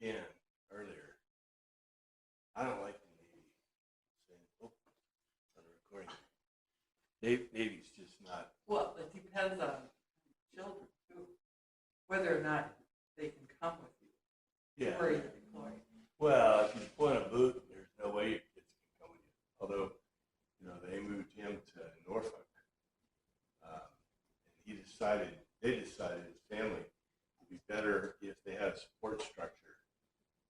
can earlier. I don't like the Navy. Oh, on the recording. Navy's just not. Well, it depends on children too, whether or not they can come with you. Yeah. Where you're deployed. Well, if you deploy in a boot, there's no way your kids can come with you. Although, they moved him to Norfolk. And they decided his family would be better if they had a support structure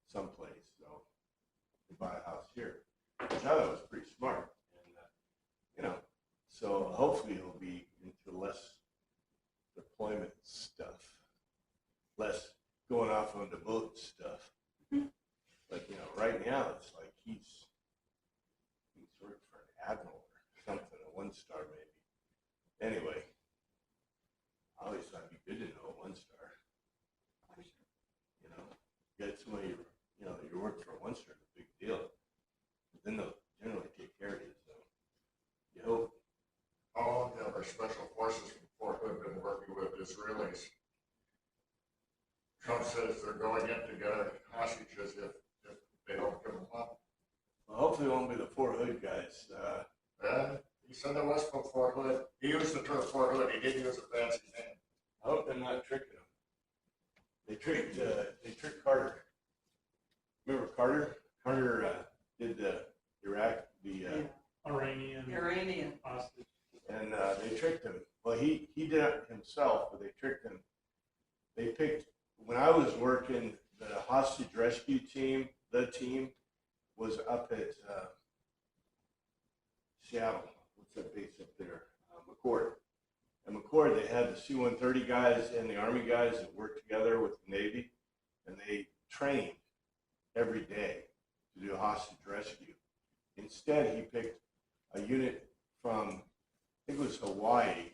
someplace. So they bought a house here, which I thought was pretty smart. And, so hopefully he'll be into less deployment stuff, less going off on the boat stuff. But, right now it's like he's working for an admiral or something, a 1-star maybe. Anyway, I always thought it'd be good to know a 1-star. Get somebody, that you're working for a 1-star is a big deal. But then they'll generally take care of you, so you hope. All of our special forces from Fort Hood have been working with Israelis. Trump says they're going in to get hostages if they don't give them up. Well, hopefully it won't be the Fort Hood guys. He said it was from Fort Hood. He used the term Fort Hood. He didn't use a fancy name. I hope they're not tricking them. They tricked Carter. Remember Carter? Carter did the Iraq, Iranian hostage. And they tricked him. Well, he did it himself, but they tricked him. They picked, when I was working, the hostage rescue team, the team, was up at Seattle. What's that base up there? McCord. And McCord, they had the C-130 guys and the Army guys that worked together with the Navy, and they trained every day to do hostage rescue. Instead, he picked a unit from, I think it was Hawaii,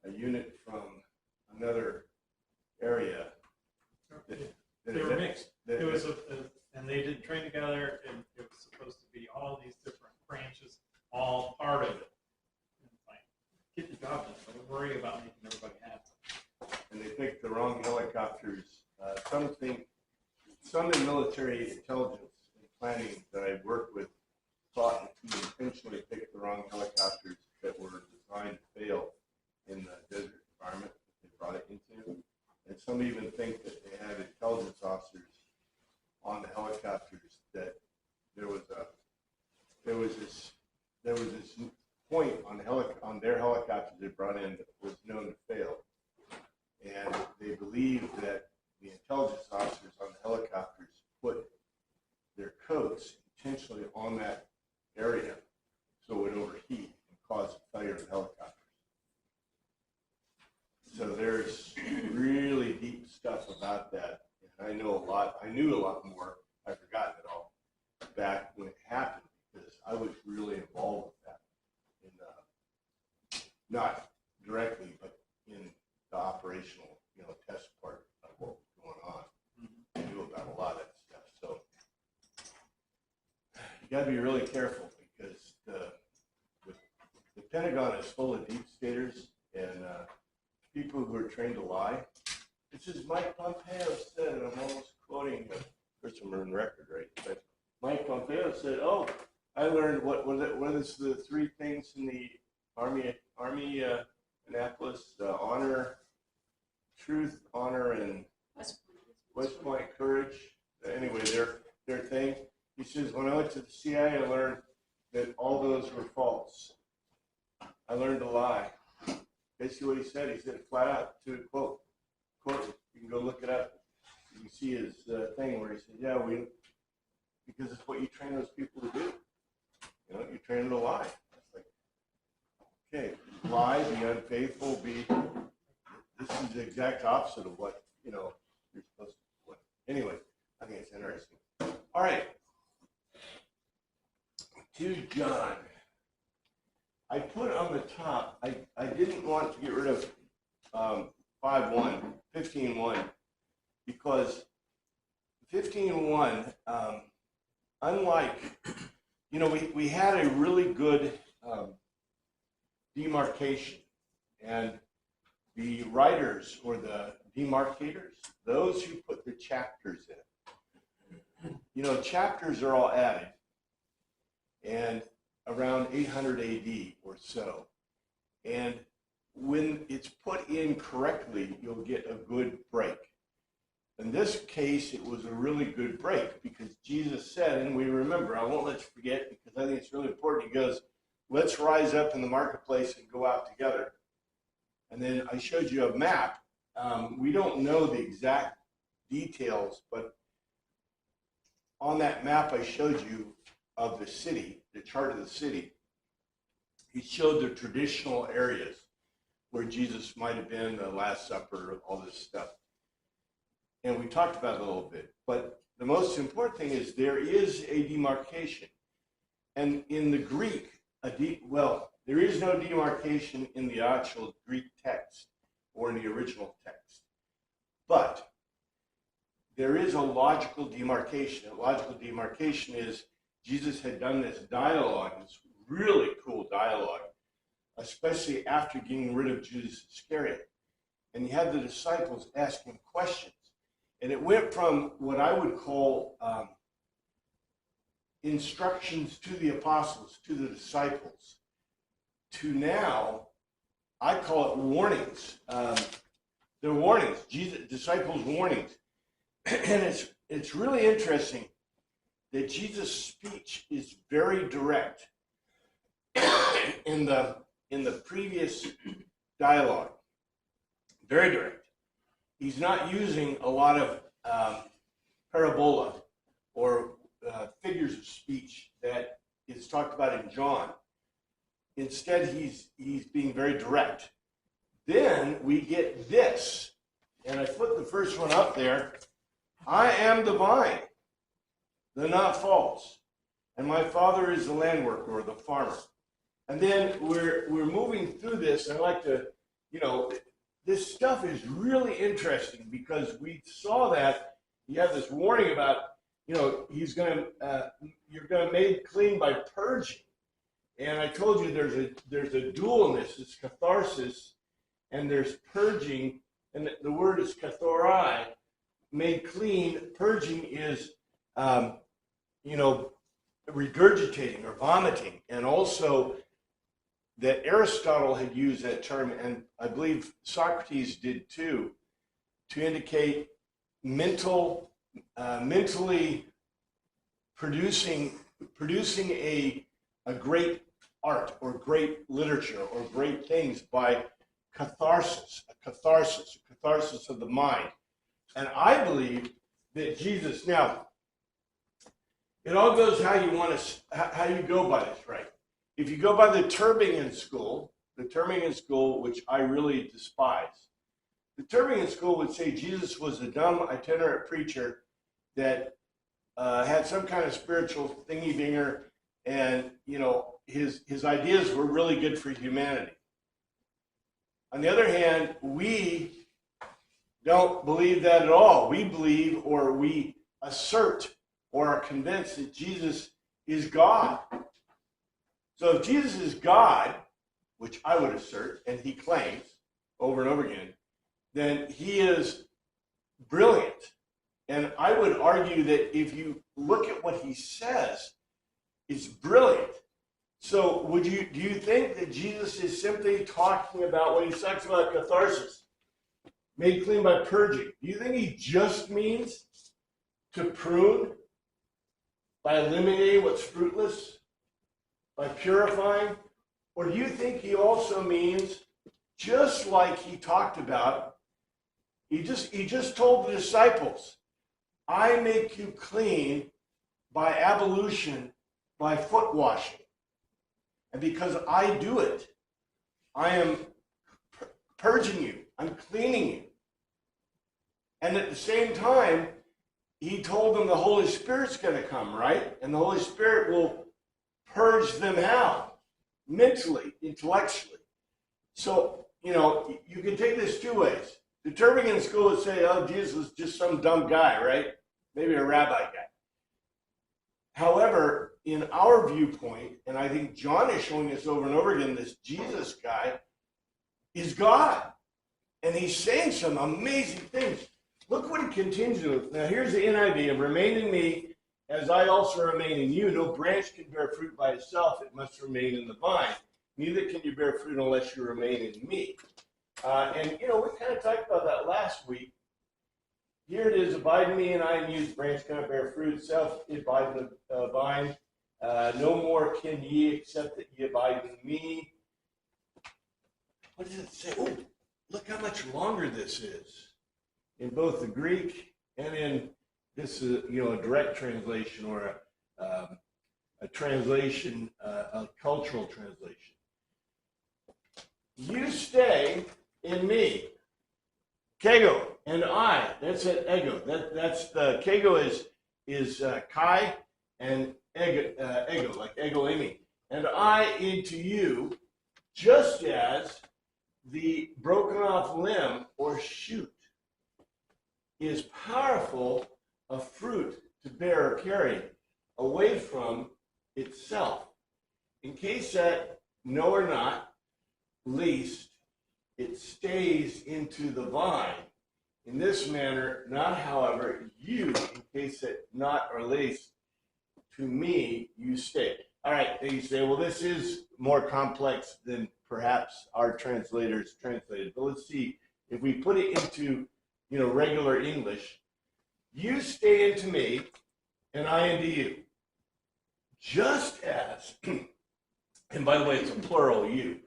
a unit from another area. They were mixed. It was and they did train together, and it was supposed to be all these different branches, all part of it. And like, get the job done. Don't worry about making everybody happy. And they picked the wrong helicopters. Some in military intelligence and planning that I worked with thought that he intentionally picked the wrong helicopters that were designed to fail in the desert environment that they brought it into. And some even think that they had intelligence officers on the helicopters, that there was this point on their helicopters they brought in that was known to fail. And they believed that the intelligence officers on the helicopters put their coats intentionally on that area so it would overheat and cause a failure of the helicopters. So there's really deep stuff about that. And I knew a lot more. I've forgotten it all back when it happened, because I was really involved with that. Not directly, but in the operational, test part of what was going on. I knew about a lot of that stuff. So you got to be really careful, because the Pentagon is full of deep staters and people who are trained to lie. This is Mike Pompeo said, and I'm almost quoting the person we're in record, right? But Mike Pompeo said, "Oh, I learned what is the 3 things in the Army Annapolis: honor, truth, honor, and West Point courage." Anyway, their thing. He says, when I went to the CIA, I learned that all those were false. I learned to lie. Basically what he said it flat out, to quote, you can go look it up. You can see his thing where he said, yeah, because it's what you train those people to do. You train them to lie. It's like, okay, lie, be unfaithful, this is the exact opposite of what, you're supposed to do. Anyway, I think it's interesting. All right. To John. I put on the top, I didn't want to get rid of 15.1, because 15.1, unlike, we had a really good demarcation, and the writers, or the demarcators, those who put the chapters in, chapters are all added, and around 800 AD or so. And when it's put in correctly, you'll get a good break. In this case, it was a really good break because Jesus said, and we remember, I won't let you forget because I think it's really important. He goes, let's rise up in the marketplace and go out together. And then I showed you a map. We don't know the exact details, but on that map I showed you of the city, the chart of the city, he showed the traditional areas where Jesus might have been, the Last Supper, all this stuff. And we talked about it a little bit. But the most important thing is there is a demarcation. And in the Greek, there is no demarcation in the actual Greek text or in the original text. But there is a logical demarcation. A logical demarcation is Jesus had done this dialogue, this really cool dialogue, especially after getting rid of Judas Iscariot. And he had the disciples ask him questions. And it went from what I would call instructions to the apostles, to the disciples, to now, I call it warnings. They're warnings, disciples' warnings. And it's really interesting that Jesus' speech is very direct in the previous dialogue. Very direct. He's not using a lot of parabola or figures of speech that is talked about in John. Instead, he's being very direct. Then we get this, and I put the first one up there. I am the vine, the not false, and my Father is the land worker or the farmer. And then we're moving through this. And I like to, this stuff is really interesting because we saw that you have this warning about, you're going to made clean by purging. And I told you there's a dual in this. It's catharsis and there's purging, and the word is kathorai, made clean. Purging is, regurgitating or vomiting, and also that Aristotle had used that term, and I believe Socrates did too, to indicate mentally producing a great art or great literature or great things by catharsis, a catharsis of the mind. And I believe that Jesus, now, it all goes how you go by this, right? If you go by the Tübingen school, which I really despise, the Tübingen school would say Jesus was a dumb itinerant preacher that had some kind of spiritual thingy-binger, and his ideas were really good for humanity. On the other hand, we don't believe that at all. We believe, or we assert, or are convinced that Jesus is God. So if Jesus is God, which I would assert, and he claims over and over again, then he is brilliant. And I would argue that if you look at what he says, it's brilliant. So do you think that Jesus is simply talking about, when he talks about catharsis, made clean by purging, do you think he just means to prune by eliminating what's fruitless, by purifying? Or do you think he also means, just like he talked about, he just told the disciples, I make you clean by ablution, by foot washing. And because I do it, I am purging you, I'm cleaning you. And at the same time, he told them the Holy Spirit's going to come, right? And the Holy Spirit will purge them how? Mentally, intellectually. So, you can take this two ways. The Tübingen school would say, oh, Jesus was just some dumb guy, right? Maybe a rabbi guy. However, in our viewpoint, and I think John is showing us over and over again, this Jesus guy is God. And he's saying some amazing things. Look what he continues with. Now, here's the NIV. Remain in me, as I also remain in you, no branch can bear fruit by itself. It must remain in the vine. Neither can you bear fruit unless you remain in me. And, we kind of talked about that last week. Here it is, abide in me and I in you. The branch cannot bear fruit itself. It abide in the vine. No more can ye except that ye abide in me. What does it say? Oh, look how much longer this is in both the Greek and in this, a direct translation or a translation, a cultural translation. You stay in me, kego, and I. That's it, ego. That's the kego is kai, and ego, like ego imi. And I into you, just as the broken off limb or shoot is powerful a fruit to bear or carry away from itself. In case that no or not, least it stays into the vine. In this manner, not however, you, in case that not or least, to me you stay. All right, then you say, well, this is more complex than perhaps our translators translated. But let's see, if we put it into regular English, you stay into me and I into you. Just as, and by the way, it's a plural you.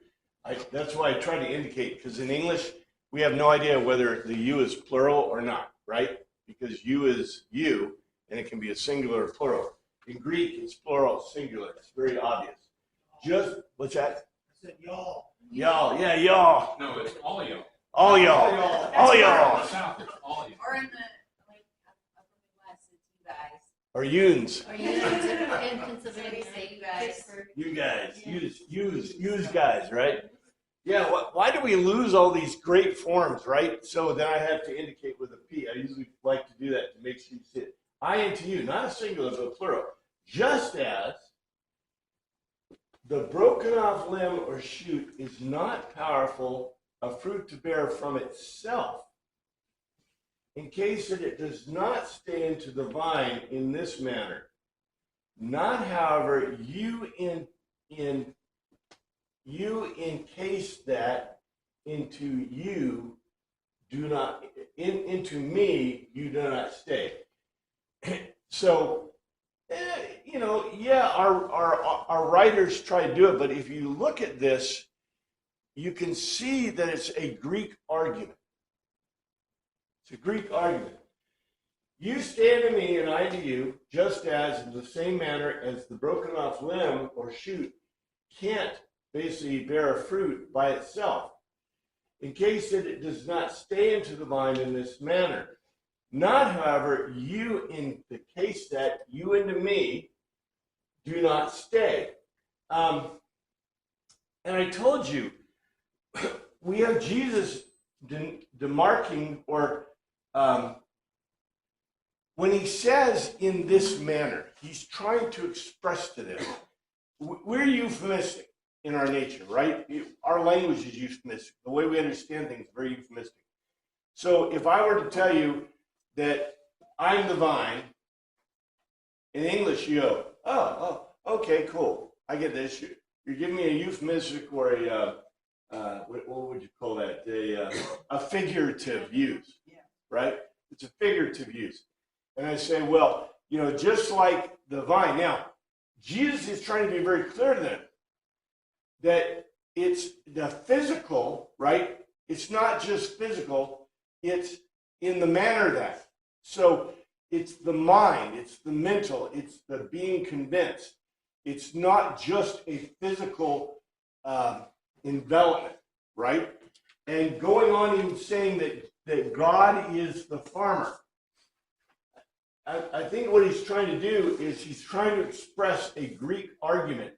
That's why I try to indicate, because in English, we have no idea whether the you is plural or not, right? Because you is you, and it can be a singular or plural. In Greek, it's plural, singular. It's very obvious. Just, what's that? I said y'all. Y'all, yeah, y'all. No, it's all y'all. All y'all. All y'all. South, it's all y'all. Or in the, upper Midwest, it's you guys. Or yuns. Or you in Pennsylvania, say you guys. You guys. Use guys, right? Yeah, why do we lose all these great forms, right? So then I have to indicate with a P. I usually like to do that to make sure you see it. I into you, not a singular, but a plural. Just as the broken off limb or shoot is not powerful a fruit to bear from itself, in case that it does not stay into the vine in this manner. Not, however, you encase that into you do not into me you do not stay. So, our writers try to do it, but if you look at this, you can see that it's a Greek argument. It's a Greek argument. You stand to me and I to you, just as in the same manner as the broken off limb or shoot can't basically bear a fruit by itself, in case that it does not stay into the vine in this manner. Not, however, you in the case that you into me do not stay. And I told you, we have Jesus demarking, or when he says in this manner, he's trying to express to them. We're euphemistic in our nature, right? Our language is euphemistic. The way we understand things is very euphemistic. So if I were to tell you that I'm the vine, in English you go, oh, okay, cool. I get this. You're giving me a euphemistic or what would you call that? A figurative use, right? It's a figurative use. And I say, well, just like the vine. Now, Jesus is trying to be very clear to them that it's the physical, right? It's not just physical, it's in the manner that. So it's the mind, it's the mental, it's the being convinced. It's not just a physical envelopment, right? And going on and saying that God is the farmer. I think what he's trying to do is he's trying to express a Greek argument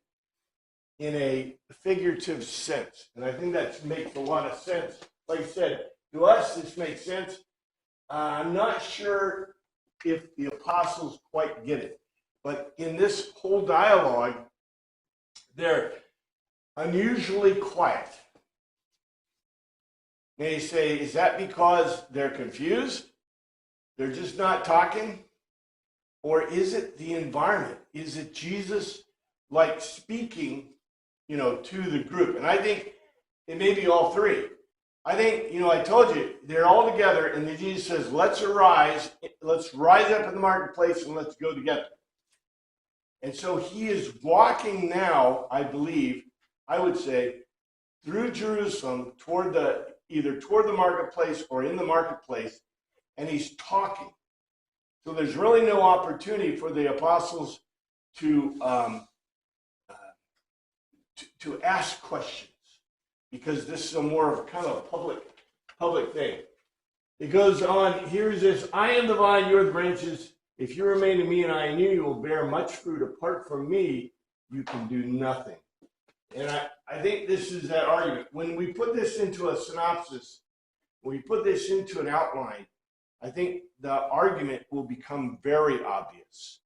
in a figurative sense. And I think that makes a lot of sense. Like I said, to us, this makes sense. I'm not sure if the apostles quite get it. But in this whole dialogue, they're unusually quiet. They say, is that because they're confused? They're just not talking? or is it the environment? Is it Jesus like speaking, to the group? And I think it may be all three. I think, I told you, they're all together, and then Jesus says, let's rise up in the marketplace, and let's go together. And so he is walking now, I believe, I would say, through Jerusalem either toward the marketplace or in the marketplace, and he's talking. So there's really no opportunity for the apostles to ask questions, because this is a more of kind of a public thing. It goes on, here's this, I am the vine, you are the branches. If you remain in me and I in you, you will bear much fruit. Apart from me, you can do nothing. And I think this is that argument. When we put this into a synopsis, when we put this into an outline, I think the argument will become very obvious.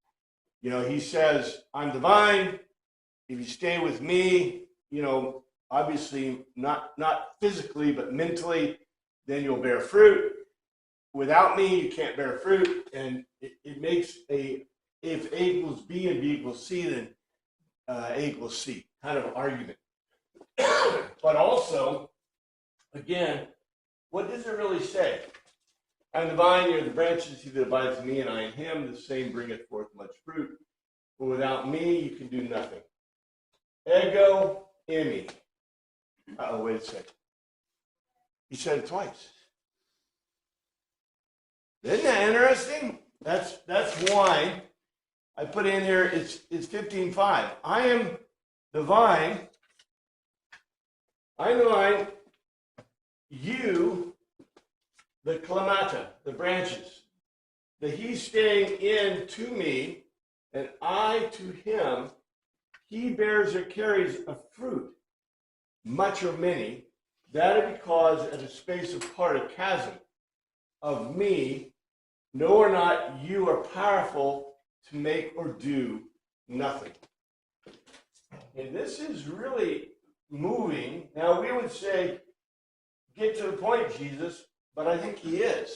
He says, I'm the vine. If you stay with me, obviously not physically, but mentally, then you'll bear fruit. Without me, you can't bear fruit. And it makes if A equals B and B equals C, then A equals C kind of argument. But also, again, what does it really say? I'm the vine, you're the branches, he that abides in me and I in him, the same bringeth forth much fruit. But without me, you can do nothing. Ego eimi. Wait a second. He said it twice. Isn't that interesting? That's why I put in here, it's 15:5. I am the vine. I'm the vine. You, the clemata, the branches. The he's staying in to me, and I to him. He bears or carries a fruit, much or many. That is because at a space apart, a chasm of me, no or not, you are powerful to make or do nothing. And this is really moving. Now we would say, get to the point, Jesus, but I think he is.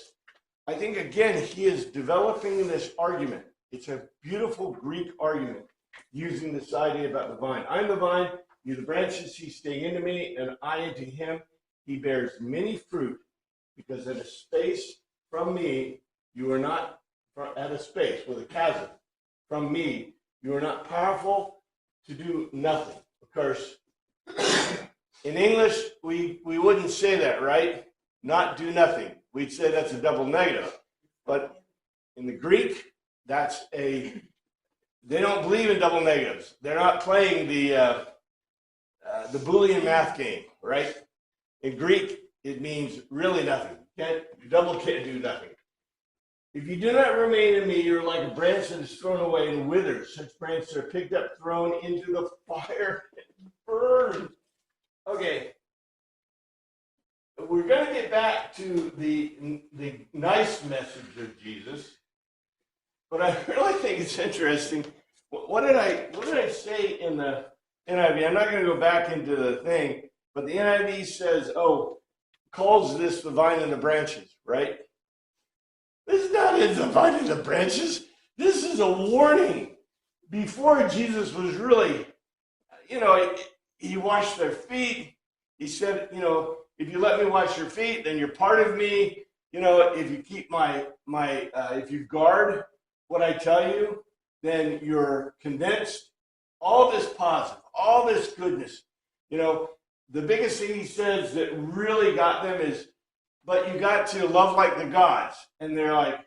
I think, again, he is developing this argument. It's a beautiful Greek argument using this idea about the vine. I'm the vine, you the branches, he stay into me, and I into him. He bears many fruit, because at a space from me, you are not, at a space with a chasm from me, you are not powerful to do nothing. Of course, in English, we wouldn't say that, right? Not do nothing. We'd say that's a double negative. But in the Greek, they don't believe in double negatives. They're not playing the Boolean math game, right? In Greek, it means really nothing. Can't do nothing. If you do not remain in me, you're like a branch that is thrown away and withers. Such branches are picked up, thrown into the fire, and burned. Okay. We're going to get back to the nice message of Jesus, but I really think it's interesting. What did I say in the NIV? I'm not going to go back into the thing, but the NIV says, calls this the vine and the branches, right? This is not the vine and the branches. This is a warning. Before Jesus was really, he washed their feet. He said, if you let me wash your feet, then you're part of me. If you keep if you guard what I tell you, then you're convinced. All this positive, all this goodness. The biggest thing he says that really got them is, but you got to love like the gods. And they're like,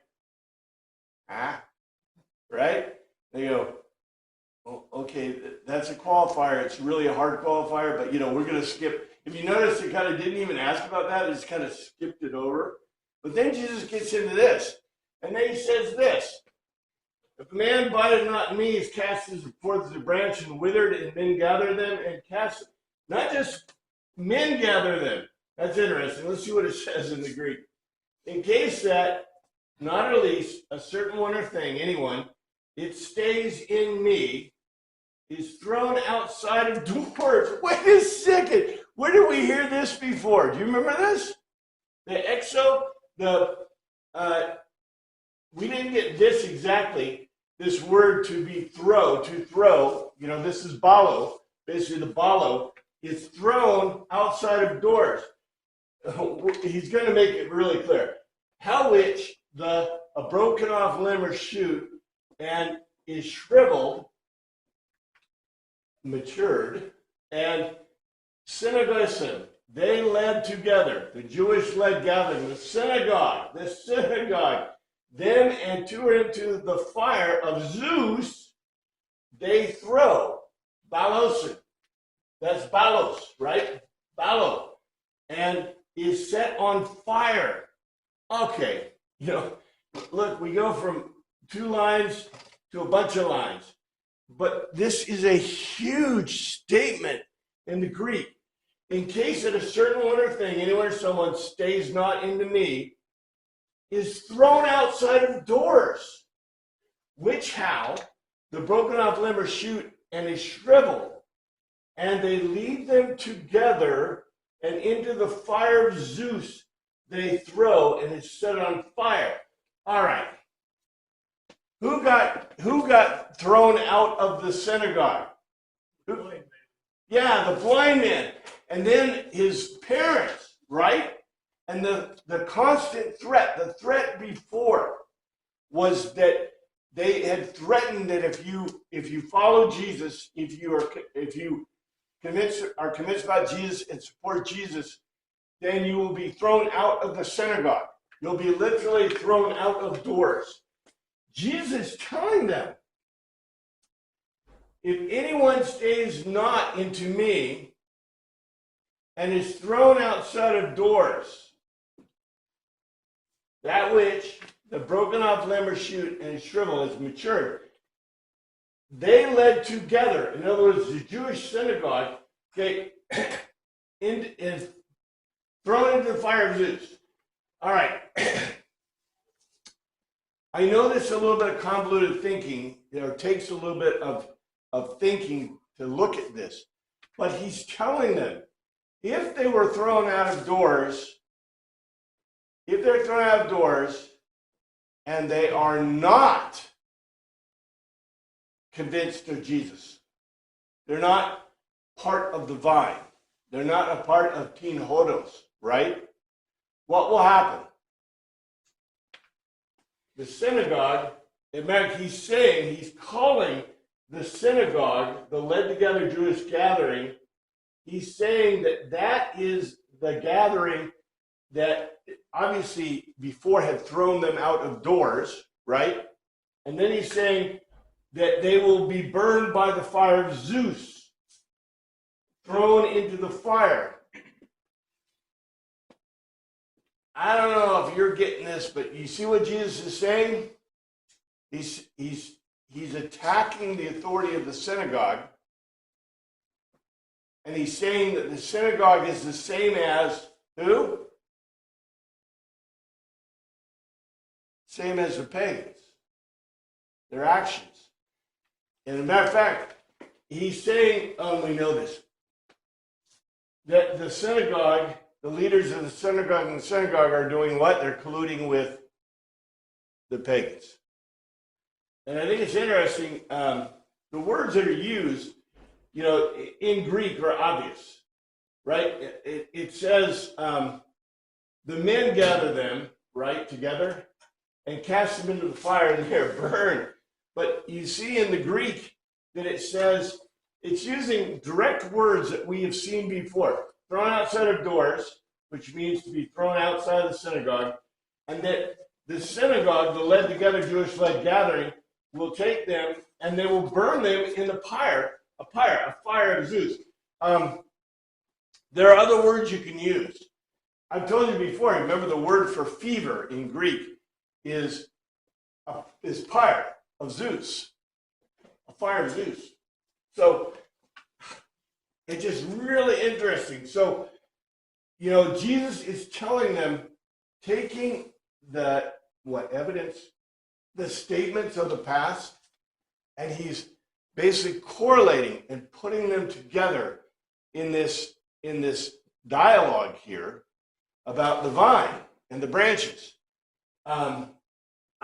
right? They go, okay, that's a qualifier. It's really a hard qualifier, but we're going to skip. If you notice, it kind of didn't even ask about that. It just kind of skipped it over. But then Jesus gets into this. And then he says this. If a man abideth not in me, is cast forth as a branch and withered, and men gather them and cast them. Not just men gather them. That's interesting. Let's see what it says in the Greek. In case that, not release, a certain one or thing, anyone, it stays in me, is thrown outside of doors. Wait a second. Where did we hear this before? Do you remember this? The exo, we didn't get this exactly, this word to throw, this is balo. Basically, the balo is thrown outside of doors. He's going to make it really clear. How which a broken off limb or shoot and is shriveled, matured, and synagogism, they led together, the Jewish led gathering, the synagogue, them enter into the fire of Zeus, they throw, balosin, that's balos, right? Balo, and is set on fire. Okay, look, we go from 2 lines to a bunch of lines, but this is a huge statement in the Greek. In case that a certain one or thing, anywhere someone stays not into me, is thrown outside of doors, which how the broken off limb or shoot and is shriveled, and they lead them together and into the fire of Zeus they throw, and is set on fire. All right. Who got thrown out of the synagogue? Yeah, the blind man. And then his parents, right? And the constant threat, the threat before was that they had threatened that if you follow Jesus, if you are convinced about Jesus and support Jesus, then you will be thrown out of the synagogue. You'll be literally thrown out of doors. Jesus telling them, if anyone stays not into me and is thrown outside of doors, that which the broken off limb or shoot and is shriveled is matured. They led together, in other words, the Jewish synagogue, okay, is thrown into the fire of Zeus. All right. I know this is a little bit of convoluted thinking. It takes a little bit of thinking to look at this. But he's telling them, if they were thrown out of doors, if they're thrown out of doors and they are not convinced of Jesus, they're not part of the vine, they're not a part of Teen Hodos, right? What will happen? The synagogue, he's calling the synagogue, the led together Jewish gathering, he's saying that is the gathering that obviously before had thrown them out of doors, right? And then he's saying that they will be burned by the fire of Zeus, thrown into the fire. I don't know if you're getting this, but you see what Jesus is saying? He's attacking the authority of the synagogue, and he's saying that the synagogue is the same as who? Same as the pagans. Their actions. And as a matter of fact, he's saying, we know this, that the synagogue, the leaders of the synagogue and the synagogue are doing what? They're colluding with the pagans. And I think it's interesting, the words that are used, in Greek are obvious, right? It says, the men gather them, right, together, and cast them into the fire, and they're burned. But you see in the Greek that it says, it's using direct words that we have seen before. Thrown outside of doors, which means to be thrown outside of the synagogue, and that the synagogue, the led together Jewish led gathering, will take them and they will burn them in the fire, a fire of Zeus. There are other words you can use. I've told you before, remember the word for fever in Greek is fire of Zeus, a fire of Zeus. So it's just really interesting. So, Jesus is telling them, taking the evidence, the statements of the past, and he's basically correlating and putting them together in this dialogue here about the vine and the branches. I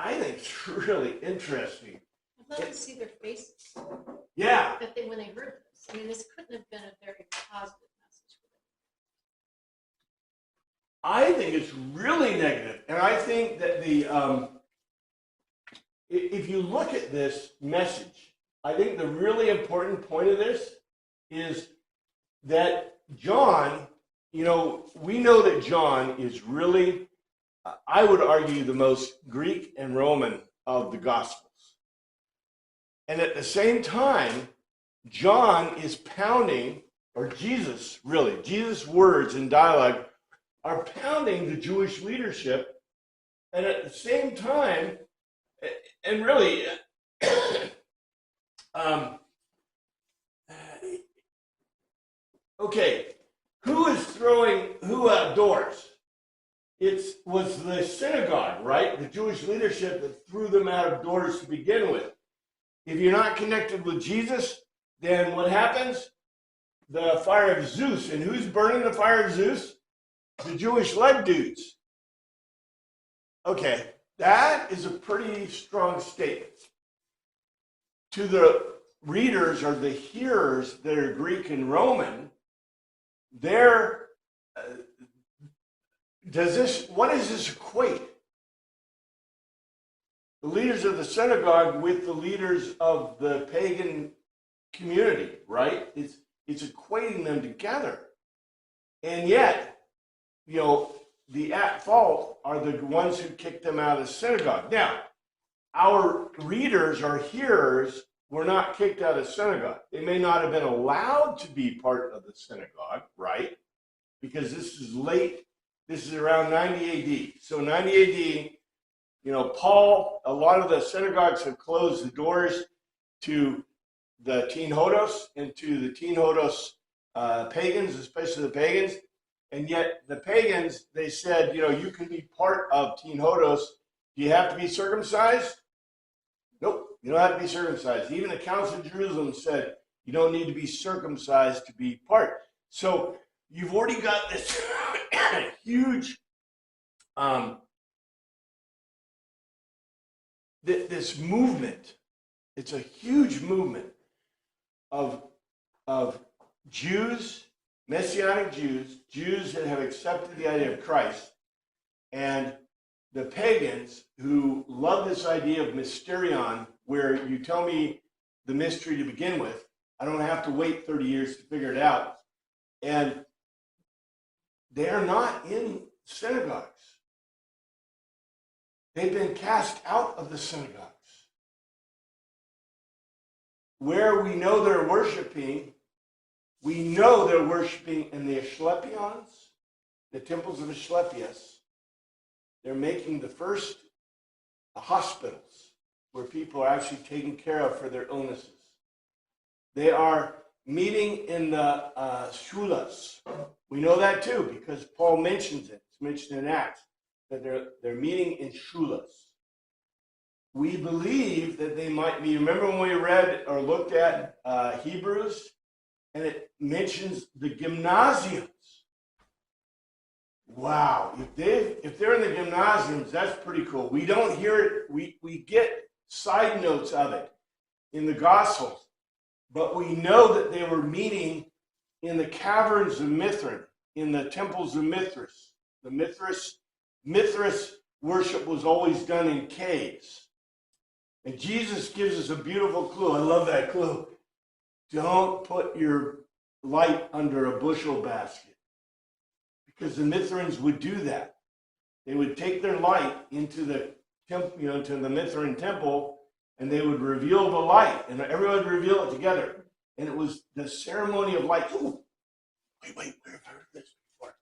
think it's really interesting. I'd love to see their faces, Yeah, that they, when they heard this. I mean, this couldn't have been a very positive message for them. I think it's really negative, and I think that if you look at this message, I think the really important point of this is that John, we know that John is really, I would argue, the most Greek and Roman of the Gospels. And at the same time, John is pounding, or Jesus, really, Jesus' words and dialogue are pounding the Jewish leadership. And at the same time, and really, okay, who is throwing who outdoors? It was the synagogue, right? The Jewish leadership that threw them out of doors to begin with. If you're not connected with Jesus, then what happens? The fire of Zeus. And who's burning the fire of Zeus? The Jewish-led dudes. Okay, that is a pretty strong statement. To the readers or the hearers that are Greek and Roman, what does this equate? The leaders of the synagogue with the leaders of the pagan community, right? It's equating them together. And yet, the at fault are the ones who kicked them out of the synagogue. Now, our readers or hearers were not kicked out of synagogue. They may not have been allowed to be part of the synagogue, right? Because this is late. This is around 90 AD. So 90 AD, Paul, a lot of the synagogues have closed the doors to the Teen Hodos and to the Teen Hodos pagans, especially the pagans. And yet the pagans, they said, you can be part of Teen Hodos. Do you have to be circumcised? Nope, you don't have to be circumcised. Even the Council of Jerusalem said you don't need to be circumcised to be part. So you've already got this huge, this movement. It's a huge movement of Jews, Messianic Jews, Jews that have accepted the idea of Christ, and the pagans who love this idea of mysterion, where you tell me the mystery to begin with. I don't have to wait 30 years to figure it out. And they are not in synagogues. They've been cast out of the synagogues. Where we know they're worshiping, we know they're worshiping in the Asclepions, the temples of Asclepius. They're making the first hospitals where people are actually taken care of for their illnesses. They are meeting in the shulas. We know that too because Paul mentions it. It's mentioned in Acts that they're meeting in shulas. We believe that they might be. Remember when we read or looked at Hebrews, and it mentions the gymnasiums. Wow, if they're in the gymnasiums, that's pretty cool. We don't hear it. We get side notes of it in the Gospels, but we know that they were meeting in the caverns of Mithrin, in the temples of Mithras. The Mithras worship was always done in caves. And Jesus gives us a beautiful clue. I love that clue. Don't put your light under a bushel basket. Because the Mithrans would do that. They would take their light into the temple, to the Mithrin temple, and they would reveal the light, and everyone would reveal it together. And it was the ceremony of light. Ooh, wait, where have I heard this before?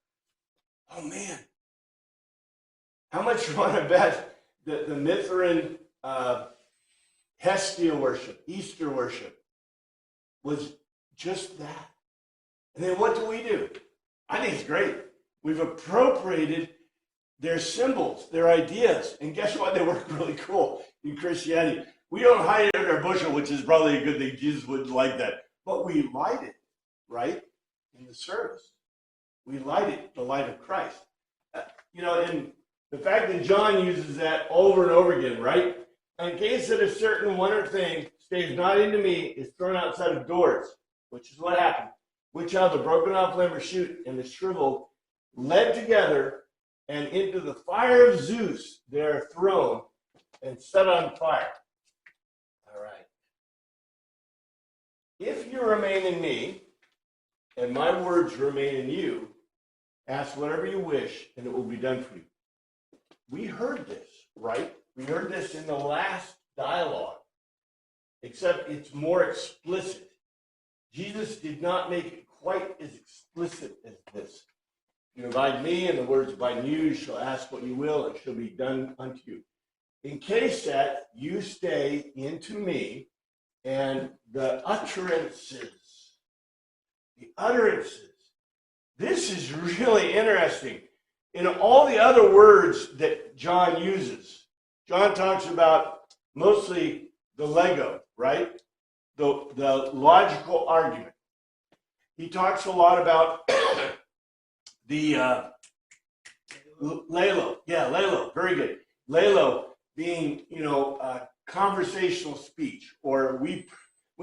Oh man. How much you want to bet that the Mithrin Hestia worship, Easter worship, was just that? And then what do? I think it's great. We've appropriated their symbols, their ideas, and guess what? They work really cool in Christianity. We don't hide it under a bushel, which is probably a good thing. Jesus wouldn't like that. But we light it, right, in the service. We light it, the light of Christ. And the fact that John uses that over and over again, right? in case that a certain one or thing stays not into me, is thrown outside of doors, which is what happened. Which how the broken off limb or shoot and the shriveled, led together, and into the fire of Zeus they are thrown and set on fire. All right. If you remain in me, and my words remain in you, ask whatever you wish, and it will be done for you. We heard this, right? We heard this in the last dialogue, except it's more explicit. Jesus did not make it quite as explicit as this. You abide me, and the words abide in you. You shall ask what you will, and it shall be done unto you. In case that you stay into me, and the utterances, this is really interesting. In all the other words that John uses, John talks about mostly the Lego, right? The logical argument. He talks a lot about the Lelo. Yeah, Lelo. Very good. Lelo being, conversational speech, or we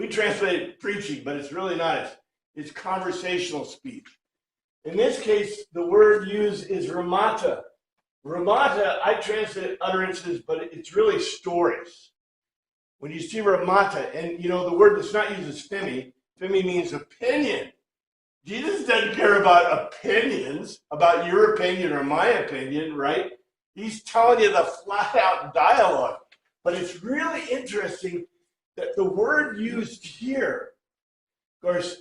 translate it preaching, but it's really not. It's conversational speech. In this case, the word used is ramata. Ramata, I translate utterances, but it's really stories. When you see ramata, and the word that's not used is femi. Femi means opinion. Jesus doesn't care about opinions, about your opinion or my opinion, right? He's telling you the flat out dialogue. But it's really interesting that the word used here, of course,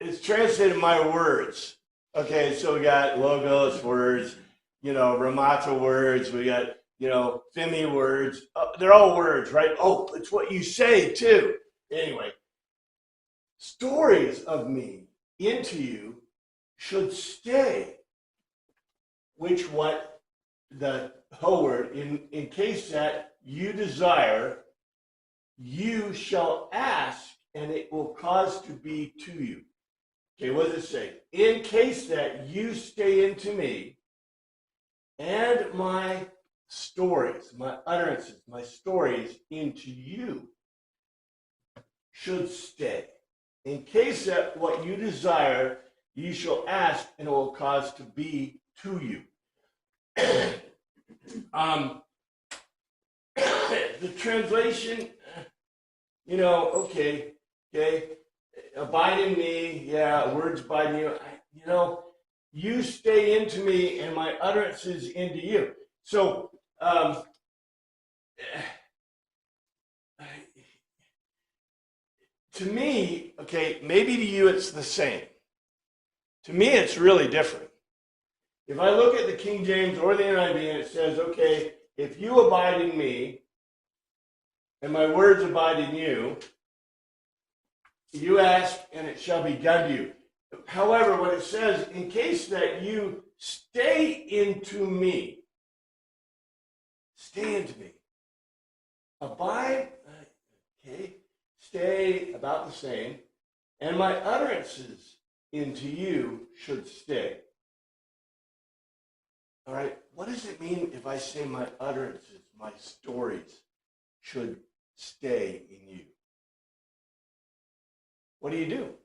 it's translated my words. Okay, so we got logos words, ramata words, we got, femi words. They're all words, right? Oh, it's what you say too. Anyway, stories of me into you should stay, which what the whole word, in case that you desire, you shall ask, and it will cause to be to you. Okay, what does it say? In case that you stay into me, and my stories, my utterances, my stories into you should stay. In case that what you desire, you shall ask, and it will cause to be to you. The translation, okay, abide in me, yeah, words abide in you. You stay into me, and my utterances into you. So, to me, okay, maybe to you it's the same. To me, it's really different. If I look at the King James or the NIV, and it says, okay, if you abide in me, and my words abide in you, you ask, and it shall be done to you. However, when it says, in case that you stay into me, abide, okay, stay about the same, and my utterances into you should stay. All right, what does it mean if I say my utterances, my stories should stay in you? What do?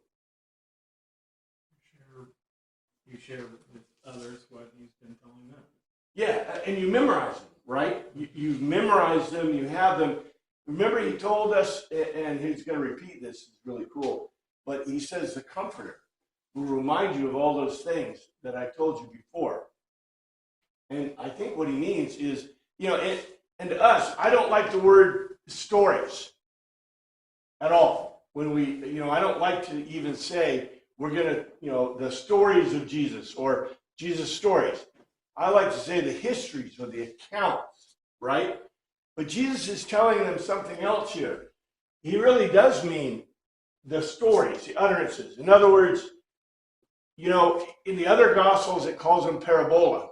You share with others what he's been telling them. Yeah, and you memorize them, right? You memorize them, you have them. Remember, he told us, and he's going to repeat this, it's really cool, but he says the Comforter will remind you of all those things that I told you before. And I think what he means is, and to us, I don't like the word stories at all. When we, I don't like to even say we're going to, the stories of Jesus or Jesus' stories. I like to say the histories or the accounts, right? But Jesus is telling them something else here. He really does mean the stories, the utterances. In other words, in the other Gospels, it calls them parabola.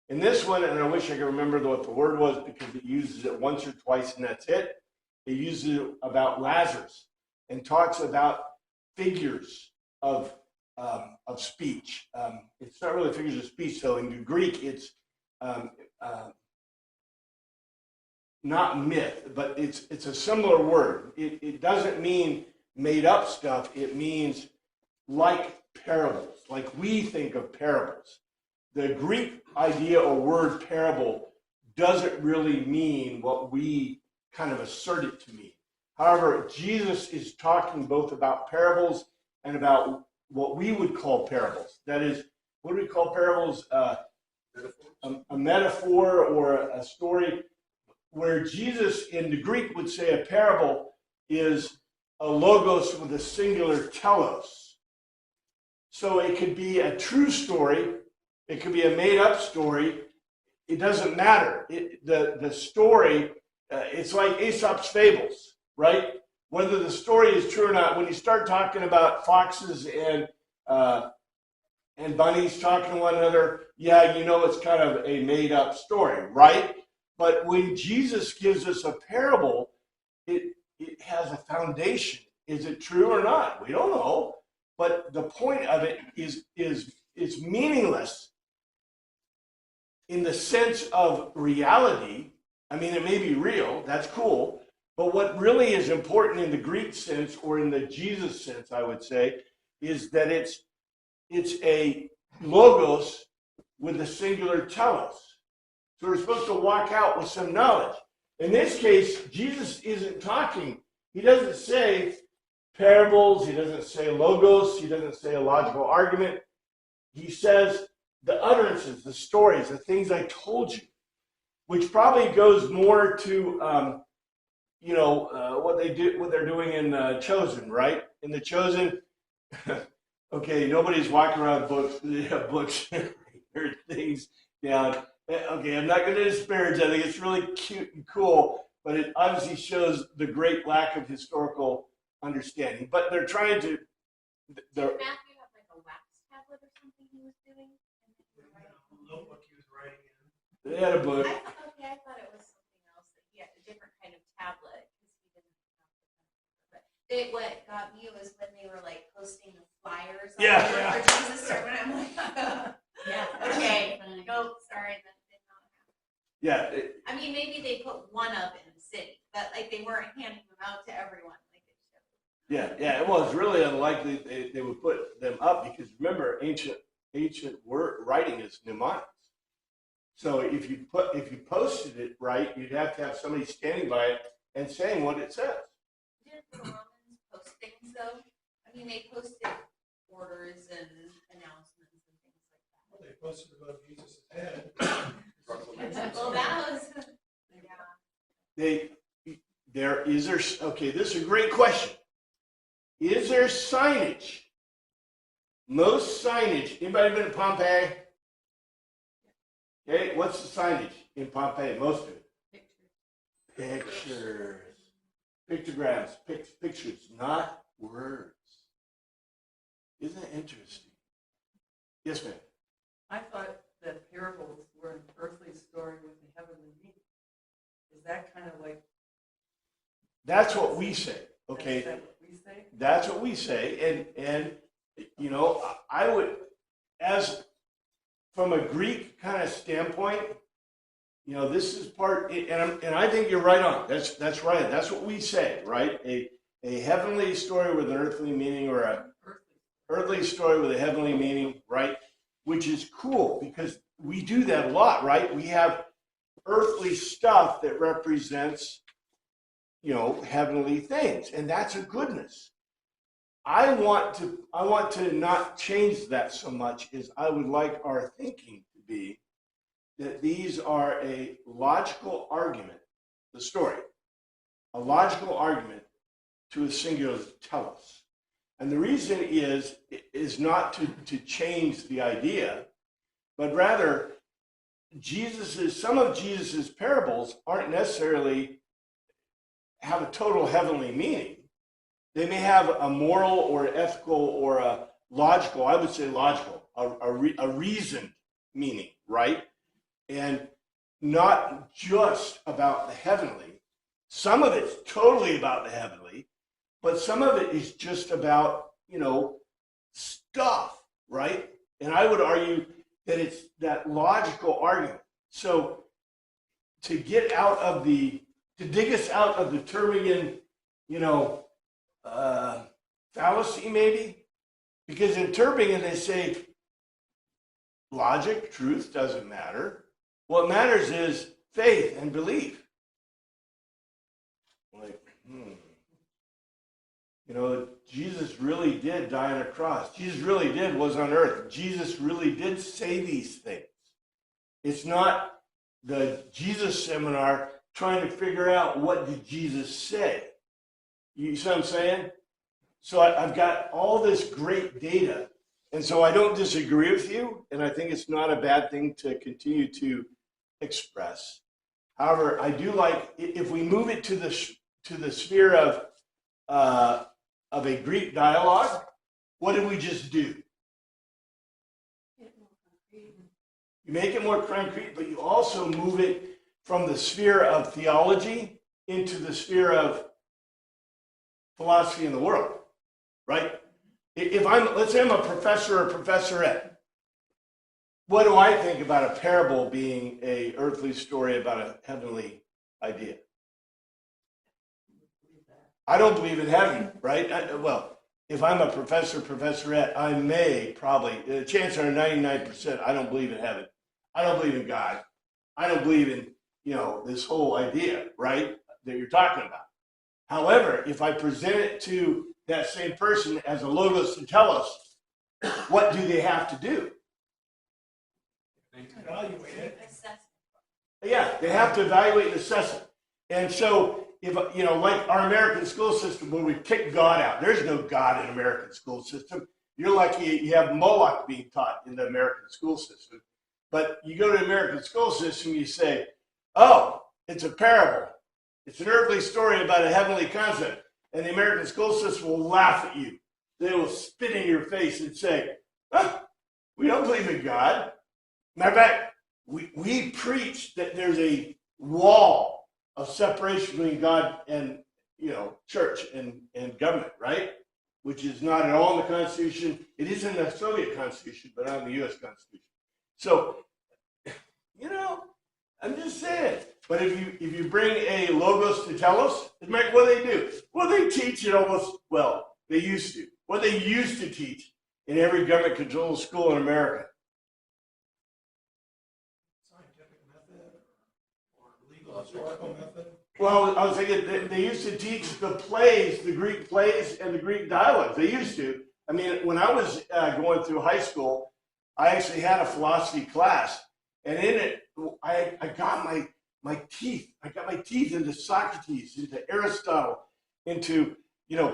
In this one, and I wish I could remember what the word was because it uses it once or twice and that's it. It uses it about Lazarus and talks about figures of speech. It's not really figures of speech, though. In Greek, it's not myth, but it's a similar word. It doesn't mean made up stuff. It means like parables, like we think of parables. The Greek idea or word parable doesn't really mean what we kind of assert it to mean. However, Jesus is talking both about parables and about what we would call parables. That is, what do we call parables? A metaphor or a story, where Jesus in the Greek would say a parable is a logos with a singular telos. So it could be a true story, it could be a made-up story. It doesn't matter. The story, it's like Aesop's fables, right? Whether the story is true or not, when you start talking about foxes and bunnies talking to one another, yeah, you know it's kind of a made-up story, right? But when Jesus gives us a parable, it has a foundation. Is it true or not? We don't know. But the point of it is it's meaningless in the sense of reality. I mean, it may be real, that's cool, but what really is important in the Greek sense, or in the Jesus sense, I would say, is that it's a logos with a singular telos. So we're supposed to walk out with some knowledge. In this case, Jesus isn't talking. He doesn't say parables, he doesn't say logos, he doesn't say a logical argument. He says the utterances, the stories, the things I told you, which probably goes more to what they're doing in Chosen, right? In the Chosen, okay, nobody's walking around books. They have books or things down. Okay, I'm not going to disparage. I think it's really cute and cool, but it obviously shows the great lack of historical understanding. But they're trying to. Did Matthew have like a wax tablet or something he was doing? Notebook he was writing in. They had a book. I thought it was something else. That he had a different kind of tablet because he didn't have the. But what got me was when they were like posting the flyers. Yeah. For Jesus, or when I'm like, yeah, okay, nope, sorry, that did not happen. Yeah. I mean, maybe they put one up in the city, but like they weren't handing them out to everyone. Like it should. Yeah. Well, it's really unlikely they would put them up because remember, ancient word writing is mnemonics. So if you posted it right, you'd have to have somebody standing by it and saying what it says. Did the Romans post things though? I mean, they posted orders and announcements and things like that. Well, they posted above Jesus' head. Well, that was, yeah. Okay, this is a great question. Is there signage? Most signage, anybody been to Pompeii? Okay, what's the signage in Pompeii? Most of it. Pictures. Pictograms, pictures, not words. Isn't that interesting? Yes, ma'am. I thought that parables were an earthly story with a heavenly meaning. Is that kind of like? That's what we say. Okay. Is that what we say? That's what we say, and I would, as from a Greek kind of standpoint, this is part, and I think you're right on. That's right. That's what we say, right? A heavenly story with an earthly meaning, or a earthly story with a heavenly meaning, right? Which is cool because we do that a lot, right? We have earthly stuff that represents, heavenly things, and that's a goodness. I want to not change that so much as I would like our thinking to be that these are a logical argument, the story, a logical argument to a singular telos. And the reason is not to change the idea, but rather some of Jesus's parables aren't necessarily have a total heavenly meaning. They may have a moral or ethical or a logical, I would say logical, a reasoned meaning, right? And not just about the heavenly. Some of it's totally about the heavenly, but some of it is just about, stuff, right? And I would argue that it's that logical argument. So to get out of the to dig us out of the Tertullian, fallacy maybe? Because in Tertullian they say logic, truth doesn't matter. What matters is faith and belief. Like, Jesus really did die on a cross. Jesus really was on earth. Jesus really did say these things. It's not the Jesus seminar trying to figure out what did Jesus say. You see what I'm saying? So I've got all this great data. And so I don't disagree with you, and I think it's not a bad thing to continue to express. However, I do like, if we move it to the sphere of a Greek dialogue, what did we just do? You make it more concrete, but you also move it from the sphere of theology into the sphere of philosophy in the world, right? Let's say I'm a professor or professorette. What do I think about a parable being an earthly story about a heavenly idea? I don't believe in heaven, right? If I'm a professor, professorette, I may probably, the chances are 99%, I don't believe in heaven. I don't believe in God. I don't believe in, this whole idea, right, that you're talking about. However, if I present it to that same person as a logos to tell us, what do they have to do? Evaluate it. Yeah, they have to evaluate and assess it. And so, if like our American school system, when we kick God out, there's no God in American school system. You're lucky you have Moloch being taught in the American school system. But you go to the American school system, you say, oh, it's a parable. It's an earthly story about a heavenly concept. And the American school system will laugh at you. They will spit in your face and say, we don't believe in God. Matter of fact, we preach that there's a wall of separation between God and, church and government, right? Which is not at all in the Constitution. It is in the Soviet Constitution, but not in the U.S. Constitution. So, I'm just saying. But if you bring a logos to telos, what do they do? Well, they teach it they used to. What they used to teach in every government-controlled school in America. Scientific method or legal historical method. Well, I was thinking they used to teach the plays, the Greek plays and the Greek dialogues. They used to. I mean, when I was going through high school, I actually had a philosophy class. And in it, I got my teeth. I got my teeth into Socrates, into Aristotle, into,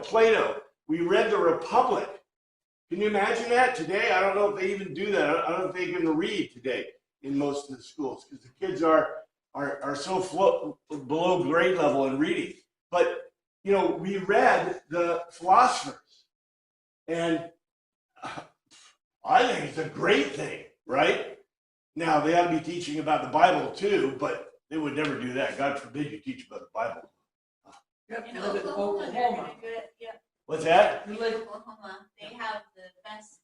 Plato. We read the Republic. Can you imagine that? Today, I don't know if they even do that. I don't think they can read today in most of the schools because the kids are so below grade level in reading. But, we read the philosophers. And I think it's a great thing, right? Now, they ought to be teaching about the Bible too, but they would never do that. God forbid you teach about the Bible. Yep, In you live in Oklahoma, they're Oklahoma. gonna do it, yep. What's that? In Oklahoma, they have the best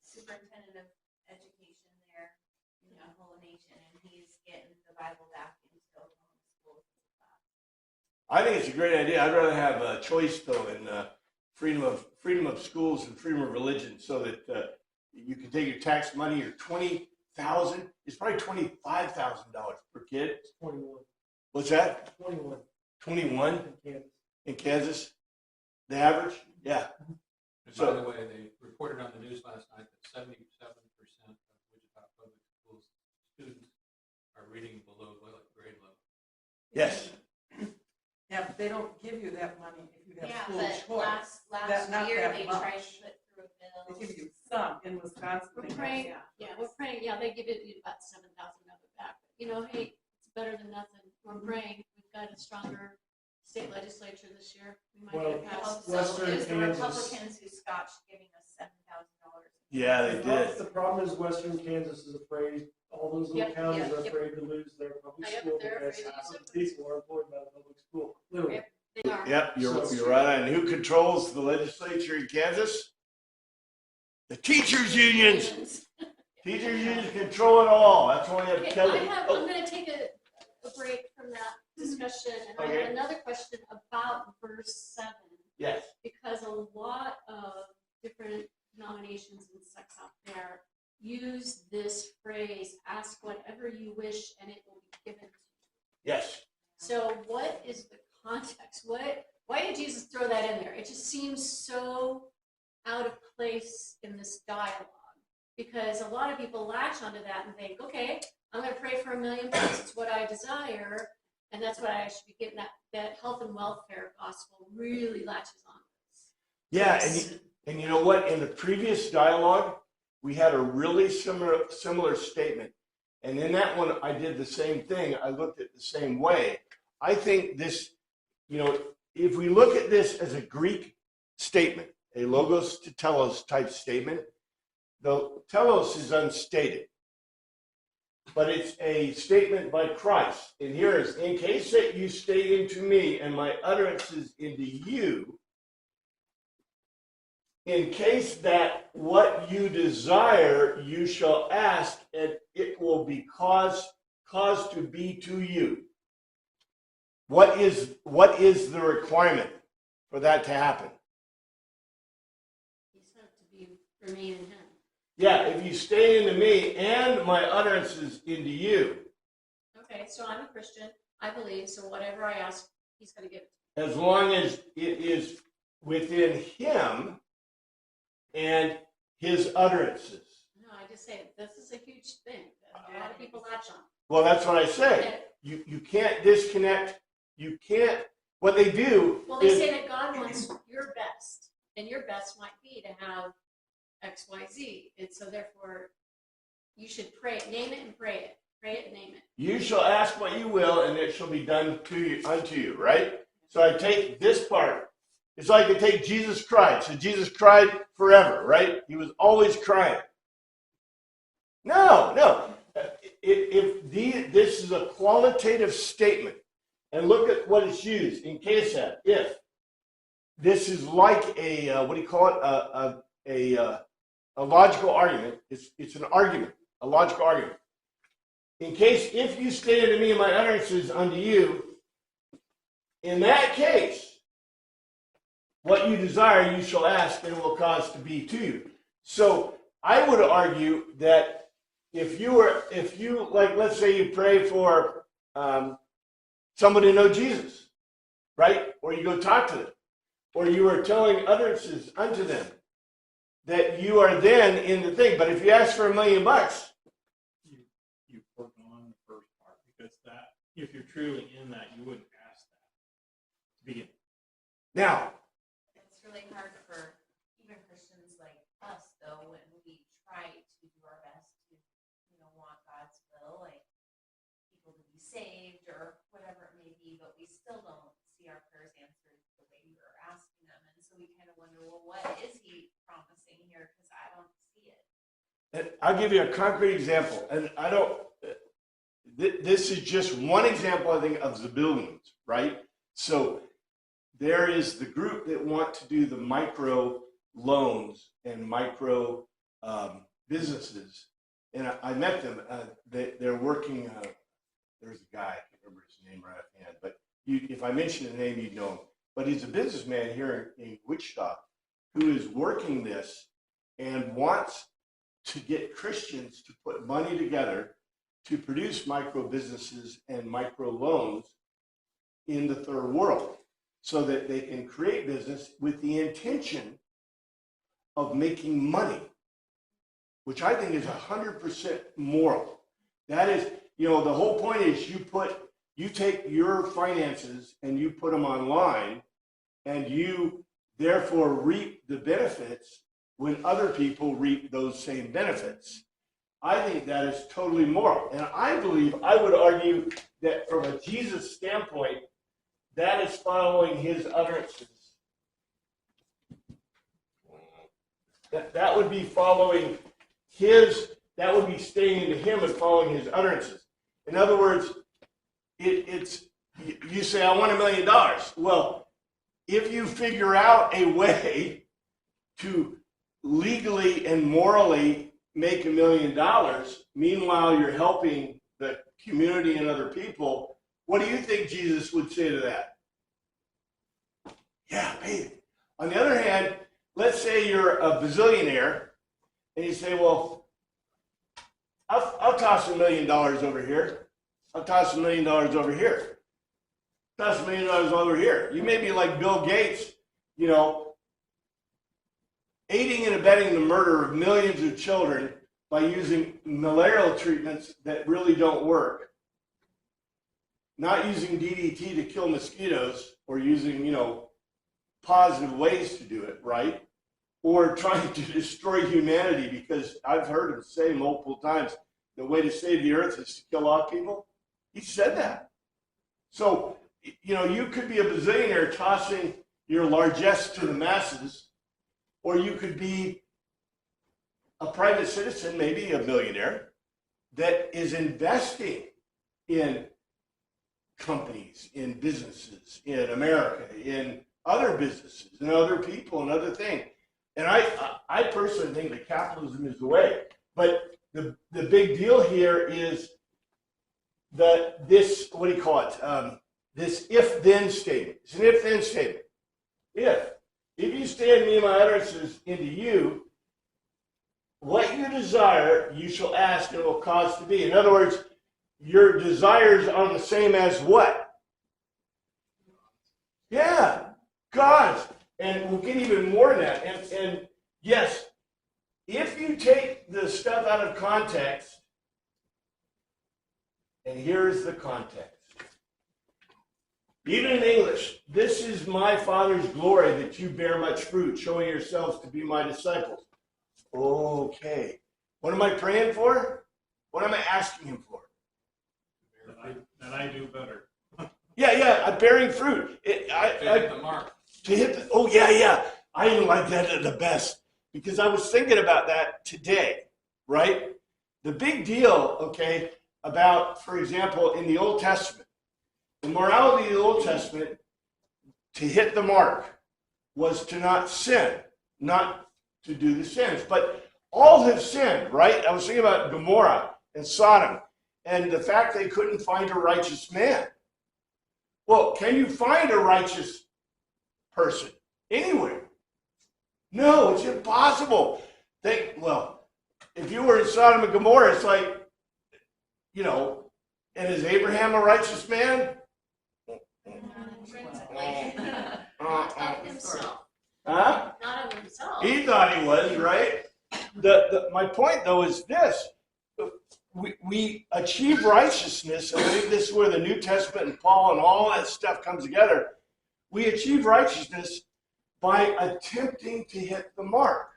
superintendent of education there in the whole nation, and he's getting the Bible back into Oklahoma schools. I think it's a great idea. I'd rather have a choice though in freedom of schools and freedom of religion, so that you can take your tax money, your $20,000. It's probably $25,000 per kid. It's 21. What's that? 21 21 in Kansas. in Kansas. The average, yeah. And by the way, they reported on the news last night that 77% of Wichita Public Schools students are reading below grade level. Yes. Yeah, but they don't give you that money if you have Yeah, school but choice. last not year that they much. tried to put through a They bill. give you some in Wisconsin. We're they have, praying, yeah. we're praying, they give it about 7,000 of it back. Hey, it's better than nothing. We're praying. We've got a stronger state legislature this year. We might Well, get it I hope passed. so. Western It was the Kansas. Republicans who scotched giving us $7,000. Yeah, they did. The problem is Western Kansas is afraid, all those little Yep, counties yep, are yep. afraid to lose their public Yep, school they're because afraid to half use of it. the people are employed by the public school, literally. Yep. They are. Yep, you're right on. Who controls the legislature in Kansas? The teachers' unions. Teachers unions control it all. That's why we have Okay, Kelly. I'm gonna take a break from that discussion, and have Okay. another question about verse 7, Yes. because a lot of different denominations and sects out there use this phrase, ask whatever you wish and it will be given to you. Yes. So what is the context? Why did Jesus throw that in there? It just seems so out of place in this dialogue, because a lot of people latch onto that and think, okay, I'm going to pray for $1 million. It's what I desire, and that's what I should be getting. That health and welfare gospel really latches on this. Yeah, and you know what? In the previous dialogue, we had a really similar statement. And in that one, I did the same thing. I looked at it the same way. I think this, if we look at this as a Greek statement, a logos to telos type statement, the telos is unstated. But it's a statement by Christ. And here is, in case that you stay into me and my utterances into you, in case that what you desire you shall ask, and it will be caused to be to you. What is the requirement for that to happen? He said to be remain in him. Yeah, if you stay into me and my utterances into you. Okay, so I'm a Christian. I believe, so whatever I ask, he's going to give it. As long as it is within him and his utterances. No, I just say this is a huge thing that a lot of people latch on. Well, that's what I say. You can't disconnect. You can't. What they do. Well, they say that God wants your best, and your best might be to have X, Y, Z, and so therefore you should pray it, name it, and pray it. Pray it, and name it. You shall ask what you will, and it shall be done to you unto you. Right. So I take this part. It's like I take Jesus cried. So Jesus cried forever, right? He was always crying. No. This is a qualitative statement, and look at what it's used in case that if this is like a what do you call it? A logical argument. It's an argument, a logical argument. In case if you stay unto me and my utterances unto you, in that case, what you desire you shall ask, and it will cause to be to you. So I would argue that if you like, let's say you pray for somebody to know Jesus, right? Or you go talk to them, or you are telling utterances unto them, that you are then in the thing. But if you ask for $1 million, you foregone the first part, because that, if you're truly in that, you wouldn't ask that to begin. now. It's really hard for even Christians like us, though, when we try to do our best to, want God's will, like people to be saved or whatever it may be, but we still don't see our prayers answered the way we were asking them. And so we kind of wonder, well, what is he promising here? Because I don't see it. And I'll give you a concrete example. And I don't, this is just one example, I think, of zillions, right? So there is the group that want to do the micro loans and micro businesses. And I met them. They're working, there's a guy, I can't remember his name right offhand, but if I mention the name, you'd know him. But he's a businessman here in Wichita who is working this and wants to get Christians to put money together to produce micro businesses and micro loans in the third world so that they can create business with the intention of making money, which I think is 100% moral. That is, the whole point is you take your finances and you put them online, and you therefore reap the benefits when other people reap those same benefits. I think that is totally moral. And I would argue that from a Jesus standpoint, that is following his utterances. That would be following that would be staying into him and following his utterances. In other words, you say, I want $1 million. Well, if you figure out a way to legally and morally make $1 million, meanwhile you're helping the community and other people, What do you think Jesus would say to that? Yeah, pay it. On the other hand, let's say you're a bazillionaire and you say, well, I'll toss $1 million over here. I'll toss $1 million over here. Toss $1 million over here. You may be like Bill Gates, you know, aiding and abetting the murder of millions of children by using malarial treatments that really don't work. Not using DDT to kill mosquitoes or using, you know, positive ways to do it, right? Or trying to destroy humanity, because I've heard him say multiple times, the way to save the earth is to kill off people. He said that. So, you know, you could be a bazillionaire tossing your largesse to the masses, or you could be a private citizen, maybe a billionaire, that is investing in companies, in businesses, in America, in other businesses, and other people, and other things. And I personally think that capitalism is the way. But the big deal here is this, what do you call it? This if-then statement. It's an if-then statement. If you stand me and my utterances into you, what you desire, you shall ask and it will cause to be. In other words, your desires are the same as what? Yeah, God's. And we'll get even more than that. And yes, if you take the stuff out of context, and here's the context. Even in English, this is my Father's glory that you bear much fruit, showing yourselves to be my disciples. Okay. What am I praying for? What am I asking him for? That I do better. Yeah, I'm bearing fruit. To hit the mark. To hit the, oh, yeah. I even like that the best, because I was thinking about that today, right? The big deal, okay, about, for example, in the Old Testament, the morality of the Old Testament, to hit the mark, was to not sin, not to do the sins. But all have sinned, right? I was thinking about Gomorrah and Sodom, and the fact they couldn't find a righteous man. Well, can you find a righteous person anywhere? No, it's impossible. Well, if you were in Sodom and Gomorrah, it's like, you know, and is Abraham a righteous man? Not of himself. Huh? Not of himself. He thought he was, right? My point, though, is this. We achieve righteousness, and I think this is where the New Testament and Paul and all that stuff comes together. We achieve righteousness by attempting to hit the mark.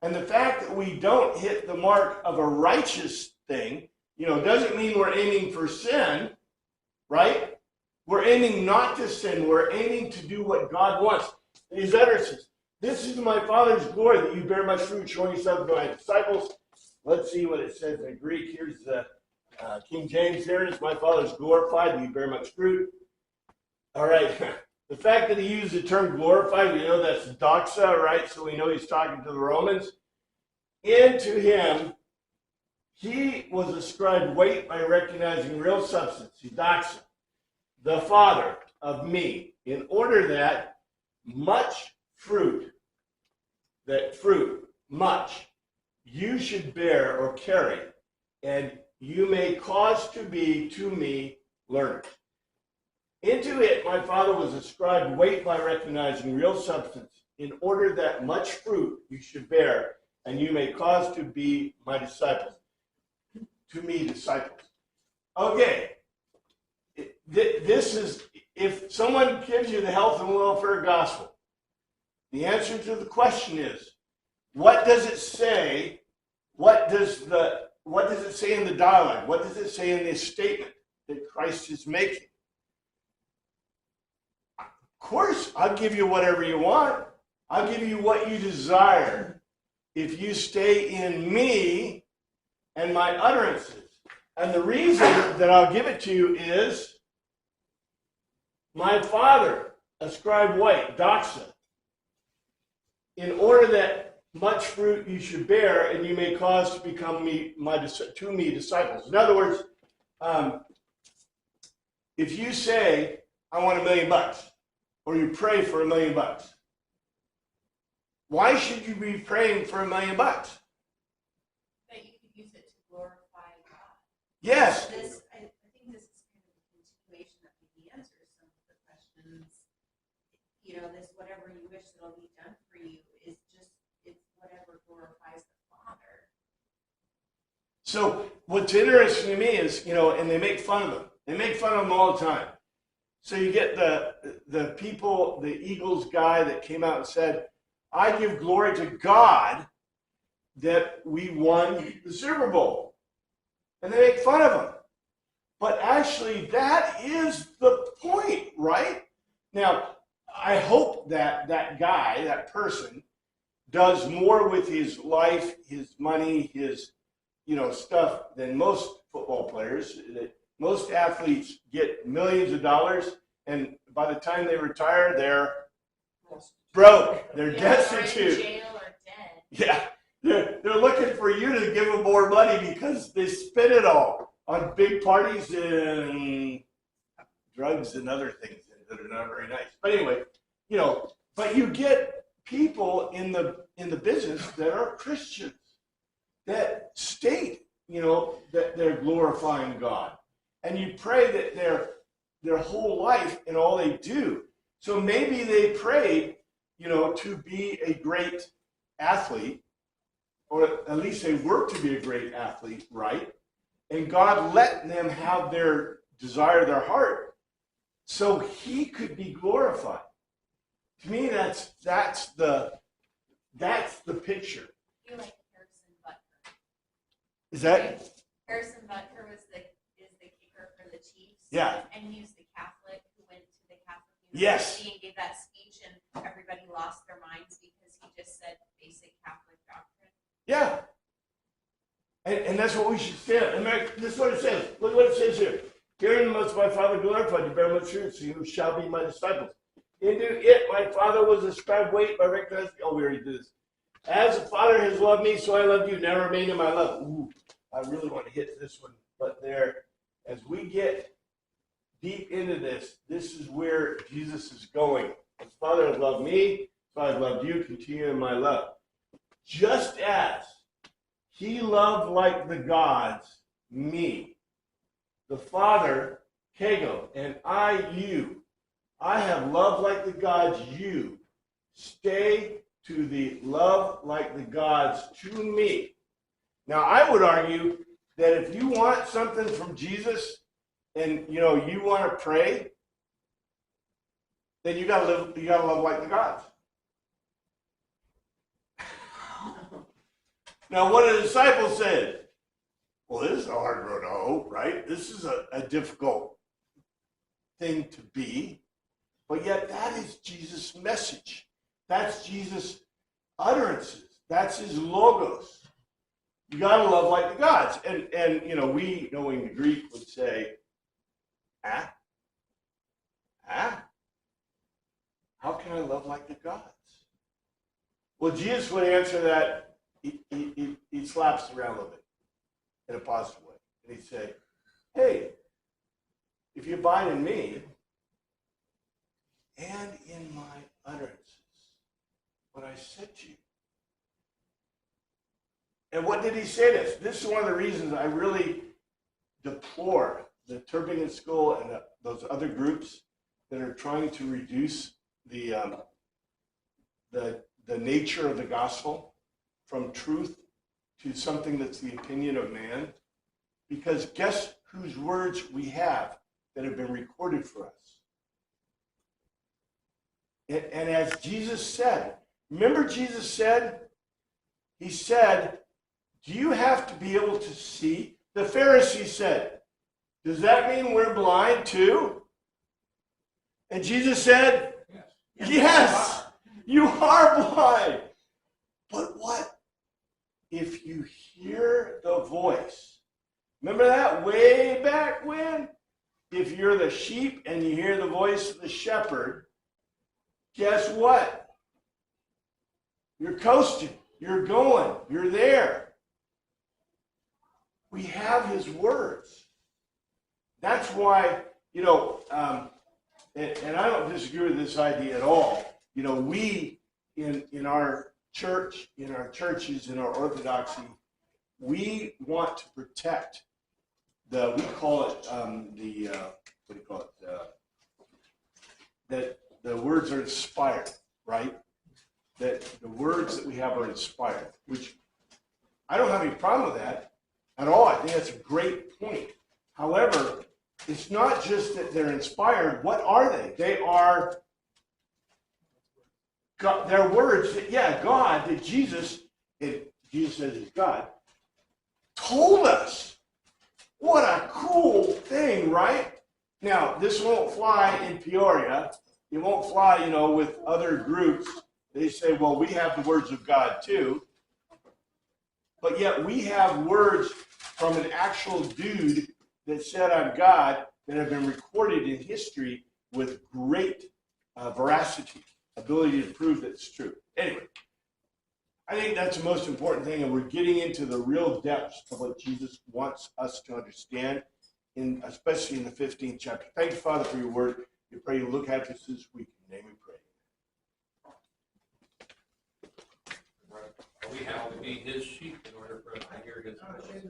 And the fact that we don't hit the mark of a righteous thing, you know, doesn't mean we're aiming for sin, right? We're aiming not to sin. We're aiming to do what God wants. These utterances, this is my Father's glory, that you bear much fruit, showing yourself to my disciples. Let's see what it says in Greek. Here's the King James here. It's my Father's glorified, that you bear much fruit. All right. The fact that he used the term glorified, we know that's doxa, right? So we know he's talking to the Romans. Into him, he was ascribed weight by recognizing real substance, doxa, the Father of me, in order that much fruit, much, you should bear or carry, and you may cause to be to me learners. Into it, my Father was ascribed weight by recognizing real substance, in order that much fruit you should bear, and you may cause to be my disciples. To me, disciples. Okay. This is, if someone gives you the health and welfare gospel, the answer to the question is, what does it say? What does it say in the dialogue? What does it say in this statement that Christ is making? Of course, I'll give you whatever you want. I'll give you what you desire if you stay in me and my utterances. And the reason that I'll give it to you is my Father ascribed weight, doxa, in order that much fruit you should bear, and you may cause to become me disciples. In other words, if you say, I want $1 million, or you pray for $1 million, why should you be praying for $1 million? That you could use it to glorify God. Yes. I think this is kind of a continuation that maybe answers some of the questions. This whatever you wish that'll be done for you is just, it's whatever glorifies the Father. So what's interesting to me is, and they make fun of them. They make fun of them all the time. So you get the people, the Eagles guy that came out and said, I give glory to God that we won the Super Bowl. And they make fun of him. But actually, that is the point, right? Now, I hope that that guy, that person, does more with his life, his money, his stuff than most football players. Most athletes get millions of dollars, and by the time they retire, they're broke. They're Or in destitute. jail or dead. Yeah, they're looking for you to give them more money because they spend it all on big parties and drugs and other things that are not very nice. But anyway, but you get people in the business that are Christians that state, that they're glorifying God. And you pray that their whole life and all they do. So maybe they prayed, to be a great athlete, or at least they work to be a great athlete, right? And God let them have their desire, their heart, so he could be glorified. To me, that's the picture. You like Harrison Butker. Is that? Harrison Butker is the kicker for the Chiefs. Yeah. And he was the Catholic who went to the Catholic Yes. University and gave that speech, and everybody lost their minds because he just said basic Catholic doctrine. Yeah. And that's what we should stand. And this is what it says. Look what it says here. Herein must my Father glorified, you bear much fruit, so you shall be my disciples. Into it my Father was ascribed weight by recognizing. Oh, we already did this. As the Father has loved me, so I love you. Now remain in my love. Ooh, I really want to hit this one. But as we get deep into this is where Jesus is going. As the Father has loved me, so I have loved you. Continue in my love. Just as he loved like the gods me, the Father, Kego, and I, you. I have loved like the gods you. Stay to the love like the gods to me. Now, I would argue that if you want something from Jesus and, you want to pray, then you got to love like the gods. Now, what the disciples said, well, this is a hard road to hoe, right? This is a difficult thing to be. But yet that is Jesus' message. That's Jesus' utterances. That's his logos. You got to love like the gods. And we, knowing the Greek, would say, how can I love like the gods? Well, Jesus would answer that. He slaps around a little bit in a positive way. And he'd say, hey, if you abide in me and in my utterances, what I said to you. And what did he say to us? This is one of the reasons I really deplore the Tübingen School and those other groups that are trying to reduce the nature of the gospel from truth to something that's the opinion of man. Because guess whose words we have that have been recorded for us? And as Jesus said, remember Jesus said, he said, do you have to be able to see? The Pharisees said, does that mean we're blind too? And Jesus said, yes, you are blind. But what if you hear the voice? Remember that way back when? If you're the sheep and you hear the voice of the shepherd, guess what? You're coasting. You're going. You're there. We have his words. That's why, You know, and I don't disagree with this idea at all. You know, we in our church, in our churches, in our orthodoxy, we want to protect we call it what do you call it? That the words are inspired, right? That the words that we have are inspired, which I don't have any problem with that at all. I think that's a great point. However, it's not just that they're inspired. What are they? They are God, they're words that, God, that Jesus says is God, told us. What a cool thing, right? Now, this won't fly in Peoria. It won't fly, with other groups. They say, well, we have the words of God too. But yet we have words from an actual dude that said I'm God that have been recorded in history with great veracity, ability to prove that it's true. Anyway, I think that's the most important thing, and we're getting into the real depths of what Jesus wants us to understand, especially in the 15th chapter. Thank you, Father, for your word. We pray you look at us this week. In your name we pray. We have to be his sheep in order for us to hear his voice.